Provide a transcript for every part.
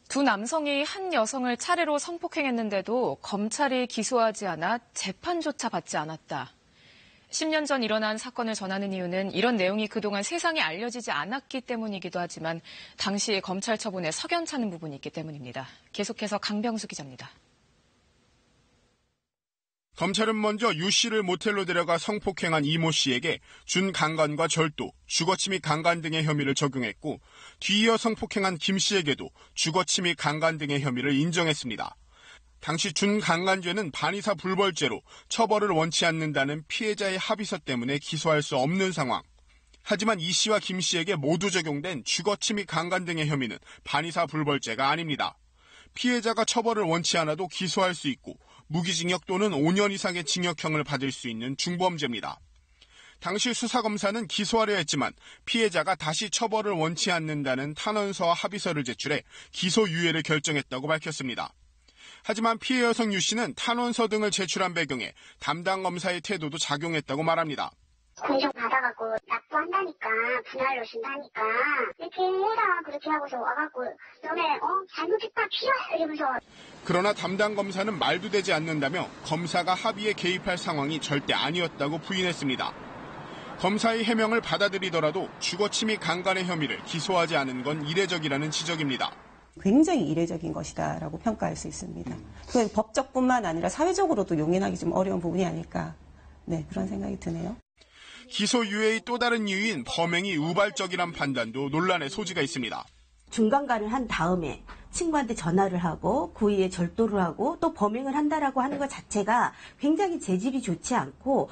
두 남성이 한 여성을 차례로 성폭행했는데도 검찰이 기소하지 않아 재판조차 받지 않았다. 10년 전 일어난 사건을 전하는 이유는 이런 내용이 그동안 세상에 알려지지 않았기 때문이기도 하지만 당시 검찰 처분에 석연찮은 부분이 있기 때문입니다. 계속해서 강병수 기자입니다. 검찰은 먼저 유 씨를 모텔로 데려가 성폭행한 이모 씨에게 준강간과 절도, 주거침 및 강간 등의 혐의를 적용했고 뒤이어 성폭행한 김 씨에게도 주거침 및 강간 등의 혐의를 인정했습니다. 당시 준강간죄는 반의사 불벌죄로 처벌을 원치 않는다는 피해자의 합의서 때문에 기소할 수 없는 상황. 하지만 이 씨와 김 씨에게 모두 적용된 주거침 및 강간 등의 혐의는 반의사 불벌죄가 아닙니다. 피해자가 처벌을 원치 않아도 기소할 수 있고 무기징역 또는 5년 이상의 징역형을 받을 수 있는 중범죄입니다. 당시 수사검사는 기소하려 했지만 피해자가 다시 처벌을 원치 않는다는 탄원서와 합의서를 제출해 기소유예를 결정했다고 밝혔습니다. 하지만 피해 여성 유 씨는 탄원서 등을 제출한 배경에 담당 검사의 태도도 작용했다고 말합니다. 공정 받아갖고 납부한다니까 분할로 준다니까 이렇게 해라 그렇게 하고서 와갖고 너네 잘못했다 피해 이러면서. 그러나 담당 검사는 말도 되지 않는다며 검사가 합의에 개입할 상황이 절대 아니었다고 부인했습니다. 검사의 해명을 받아들이더라도 주거침 및 강간의 혐의를 기소하지 않은 건 이례적이라는 지적입니다. 굉장히 이례적인 것이다라고 평가할 수 있습니다. 그 법적뿐만 아니라 사회적으로도 용인하기 좀 어려운 부분이 아닐까 그런 생각이 드네요. 기소유예의 또 다른 이유인 범행이 우발적이란 판단도 논란의 소지가 있습니다. 중간간을 한 다음에 친구한테 전화를 하고 그 이에 절도를 하고 또 범행을 한다라고 하는 것 자체가 굉장히 재질이 좋지 않고.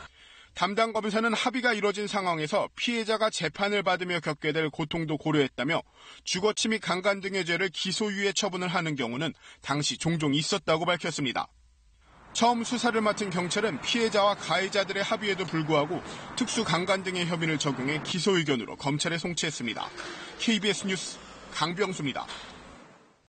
담당 검사는 합의가 이뤄진 상황에서 피해자가 재판을 받으며 겪게 될 고통도 고려했다며 주거침 및 강간 등의 죄를 기소유예 처분을 하는 경우는 당시 종종 있었다고 밝혔습니다. 처음 수사를 맡은 경찰은 피해자와 가해자들의 합의에도 불구하고 특수 강간 등의 혐의를 적용해 기소 의견으로 검찰에 송치했습니다. KBS 뉴스 강병수입니다.